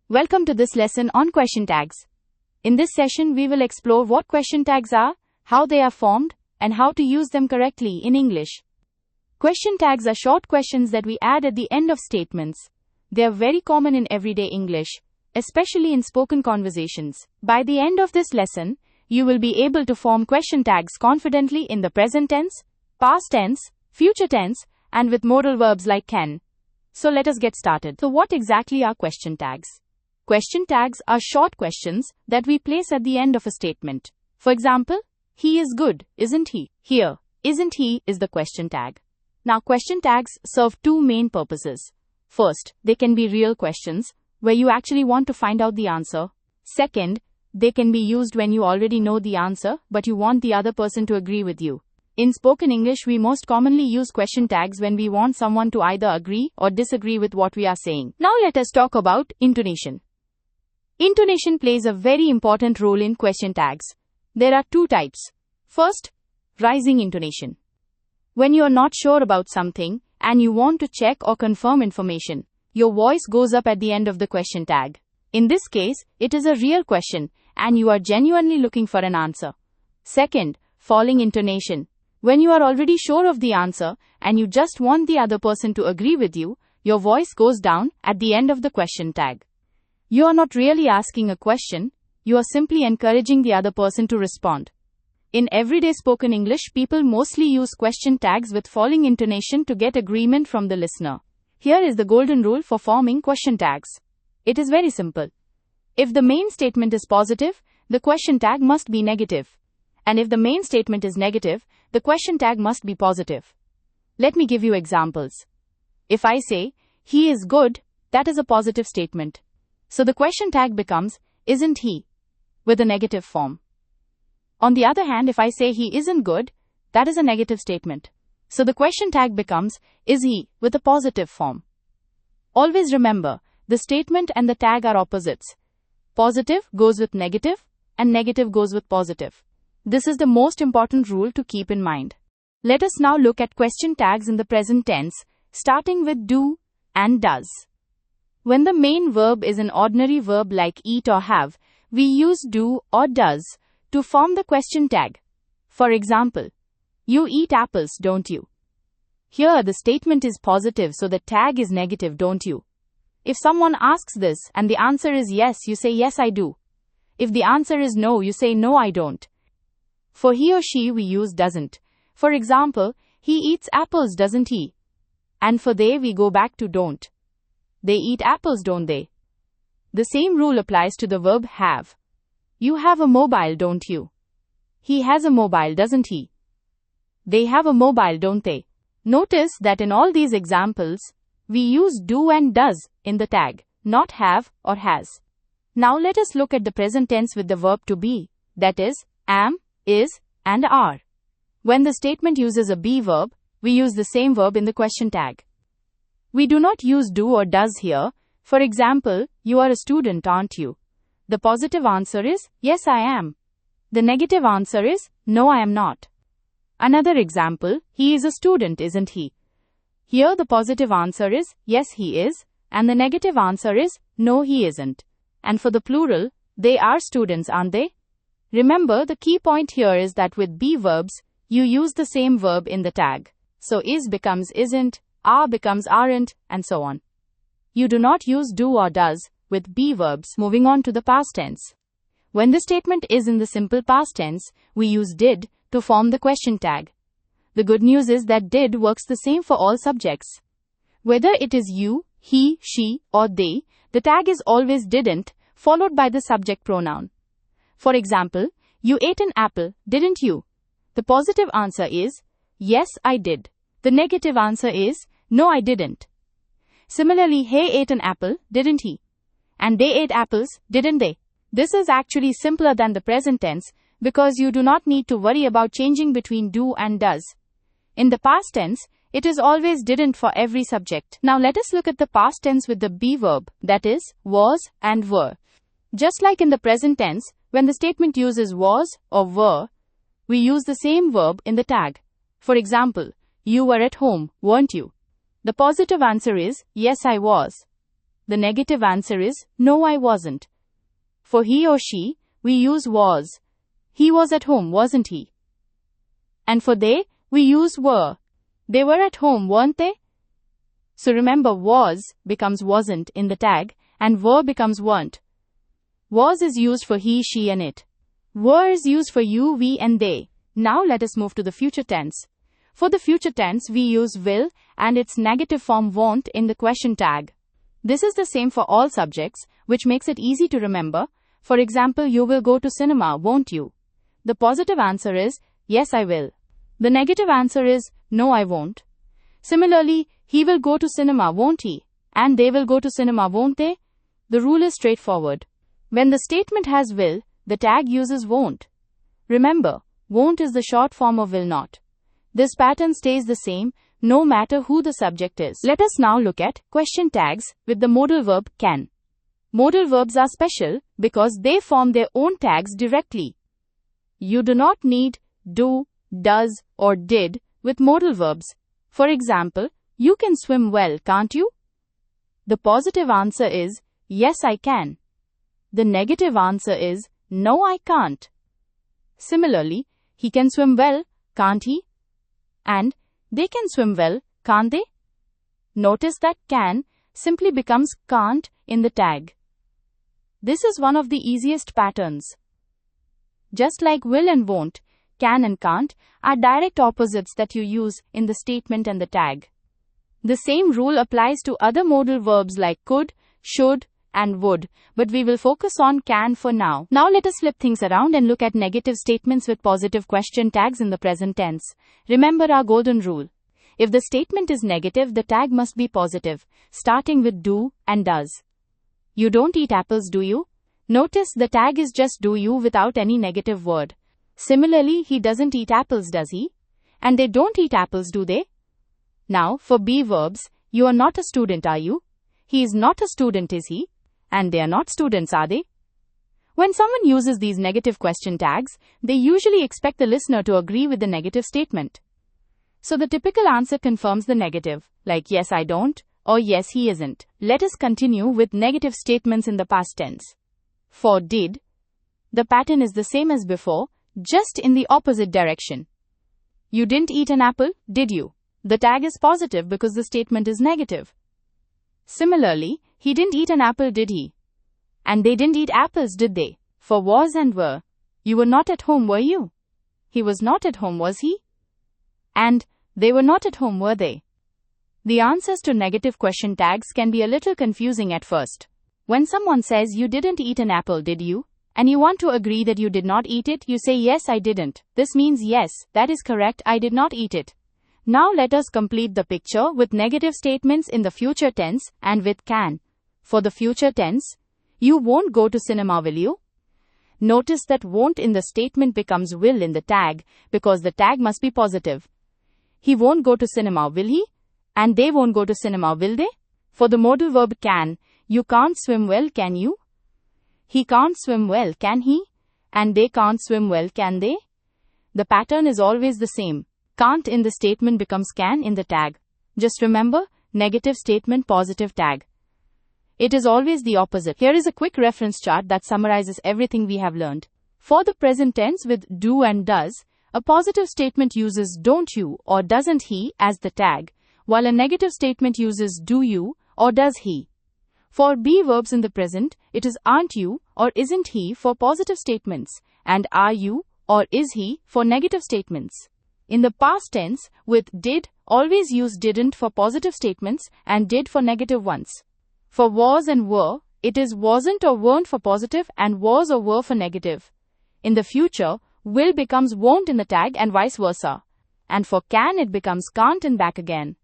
Welcome to this lesson on question tags. In this session, we will explore what question tags are, how they are formed, and how to use them correctly in English. Question tags are short questions that we add at the end of statements. They are very common in everyday English, especially in spoken conversations. By the end of this lesson, you will be able to form question tags confidently in the present tense, past tense, future tense, and with modal verbs like can. So let us get started. So what exactly are question tags? Question tags are short questions that we place at the end of a statement. For example, he is good, isn't he? Here, isn't he is the question tag. Now, question tags serve two main purposes. First, they can be real questions, where you actually want to find out the answer. Second, they can be used when you already know the answer, but you want the other person to agree with you. In spoken English, we most commonly use question tags when we want someone to either agree or disagree with what we are saying. Now let us talk about intonation. Intonation plays a very important role in question tags. There are two types. First, rising intonation. When you are not sure about something and you want to check or confirm information, your voice goes up at the end of the question tag. In this case, it is a real question and you are genuinely looking for an answer. Second, falling intonation. When you are already sure of the answer and you just want the other person to agree with you, your voice goes down at the end of the question tag. You are not really asking a question, you are simply encouraging the other person to respond. In everyday spoken English, people mostly use question tags with falling intonation to get agreement from the listener. Here is the golden rule for forming question tags. It is very simple. If the main statement is positive, the question tag must be negative. And if the main statement is negative, the question tag must be positive. Let me give you examples. If I say, he is good, that is a positive statement. So the question tag becomes, isn't he, with a negative form. On the other hand, if I say he isn't good, that is a negative statement. So the question tag becomes, is he, with a positive form. Always remember, the statement and the tag are opposites. Positive goes with negative, and negative goes with positive. This is the most important rule to keep in mind. Let us now look at question tags in the present tense, starting with do and does. When the main verb is an ordinary verb like eat or have, we use do or does to form the question tag. For example, you eat apples, don't you? Here the statement is positive, so the tag is negative, don't you? If someone asks this and the answer is yes, you say yes, I do. If the answer is no, you say no, I don't. For he or she, we use doesn't. For example, he eats apples, doesn't he? And for they, we go back to don't. They eat apples, don't they? The same rule applies to the verb have. You have a mobile, don't you? He has a mobile, doesn't he? They have a mobile, don't they? Notice that in all these examples, we use do and does in the tag, not have or has. Now let us look at the present tense with the verb to be, that is, am, is, and are. When the statement uses a be verb, we use the same verb in the question tag. We do not use do or does here. For example, you are a student, aren't you? The positive answer is, yes, I am. The negative answer is, no, I am not. Another example, he is a student, isn't he? Here the positive answer is, yes, he is, and the negative answer is, no, he isn't. And for the plural, they are students, aren't they? Remember, the key point here is that with be verbs, you use the same verb in the tag. So is becomes isn't, are becomes aren't, and so on. You do not use do or does with be verbs. Moving on to the past tense. When the statement is in the simple past tense, we use did to form the question tag. The good news is that did works the same for all subjects. Whether it is you, he, she, or they, the tag is always didn't, followed by the subject pronoun. For example, you ate an apple, didn't you? The positive answer is, yes, I did. The negative answer is, no, I didn't. Similarly, he ate an apple, didn't he? And they ate apples, didn't they? This is actually simpler than the present tense because you do not need to worry about changing between do and does. In the past tense, it is always didn't for every subject. Now let us look at the past tense with the be verb, that is, was and were. Just like in the present tense, when the statement uses was or were, we use the same verb in the tag. For example, you were at home, weren't you? The positive answer is, yes, I was. the negative answer is, no, I wasn't. For he or she, we use was. He was at home, wasn't he? And for they, we use were. They were at home, weren't they? So remember, was becomes wasn't in the tag, and were becomes weren't. Was is used for he, she, and it. Were is used for you, we, and they. Now let us move to the future tense. For the future tense, we use will and its negative form won't in the question tag. This is the same for all subjects, which makes it easy to remember. For example, you will go to cinema, won't you? The positive answer is, yes, I will. The negative answer is, no, I won't. Similarly, he will go to cinema, won't he? And they will go to cinema, won't they? The rule is straightforward. When the statement has will, the tag uses won't. Remember, won't is the short form of will not. This pattern stays the same, no matter who the subject is. Let us now look at question tags with the modal verb can. Modal verbs are special because they form their own tags directly. You do not need do, does, or did with modal verbs. For example, you can swim well, can't you? The positive answer is, yes, I can. The negative answer is, no, I can't. Similarly, he can swim well, can't he? And they can swim well, can't they? Notice that can simply becomes can't in the tag. This is one of the easiest patterns. Just like will and won't, can and can't are direct opposites that you use in the statement and the tag. The same rule applies to other modal verbs like could, should, and would, but we will focus on can for now. Now let us flip things around and look at negative statements with positive question tags in the present tense. Remember our golden rule. If the statement is negative, the tag must be positive, starting with do and does. You don't eat apples, do you? Notice the tag is just do you without any negative word. Similarly, he doesn't eat apples, does he? And they don't eat apples, do they? Now, for be verbs, you are not a student, are you? He is not a student, is he? And they are not students, are they? When someone uses these negative question tags, they usually expect the listener to agree with the negative statement. So the typical answer confirms the negative, like yes, I don't, or yes, he isn't. Let us continue with negative statements in the past tense. For did, the pattern is the same as before, just in the opposite direction. You didn't eat an apple, did you? The tag is positive because the statement is negative. Similarly, he didn't eat an apple, did he? And they didn't eat apples, did they? For was and were, you were not at home, were you? He was not at home, was he? And they were not at home, were they? The answers to negative question tags can be a little confusing at first. When someone says you didn't eat an apple, did you? And you want to agree that you did not eat it, you say yes, I didn't. This means yes, that is correct, I did not eat it. Now let us complete the picture with negative statements in the future tense and with can. For the future tense, you won't go to cinema, will you? Notice that won't in the statement becomes will in the tag because the tag must be positive. He won't go to cinema, will he? And they won't go to cinema, will they? For the modal verb can, you can't swim well, can you? He can't swim well, can he? And they can't swim well, can they? The pattern is always the same. Can't in the statement becomes can in the tag. Just remember, negative statement, positive tag. It is always the opposite. Here is a quick reference chart that summarizes everything we have learned. For the present tense with do and does, a positive statement uses don't you or doesn't he as the tag, while a negative statement uses do you or does he. For be verbs in the present, it is aren't you or isn't he for positive statements, and are you or is he for negative statements. In the past tense, with did, always use didn't for positive statements and did for negative ones. For was and were, it is wasn't or weren't for positive and was or were for negative. In the future, will becomes won't in the tag and vice versa. And for can, it becomes can't and back again.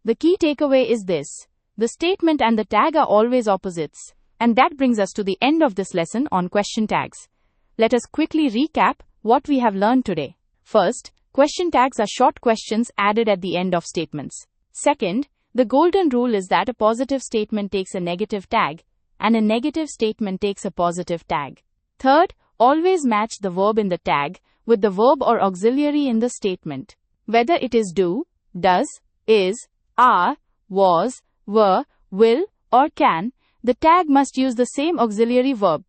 The key takeaway is this. The statement and the tag are always opposites. And that brings us to the end of this lesson on question tags. Let us quickly recap what we have learned today. First, question tags are short questions added at the end of statements. Second, the golden rule is that a positive statement takes a negative tag, and a negative statement takes a positive tag. Third, always match the verb in the tag with the verb or auxiliary in the statement. Whether it is do, does, is, are, was, were, will, or can, the tag must use the same auxiliary verb.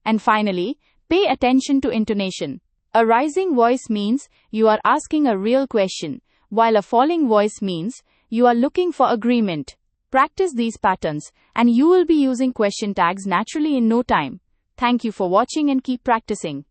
And finally, pay attention to intonation. A rising voice means you are asking a real question, while a falling voice means you are looking for agreement. Practice these patterns, and you will be using question tags naturally in no time. Thank you for watching and keep practicing.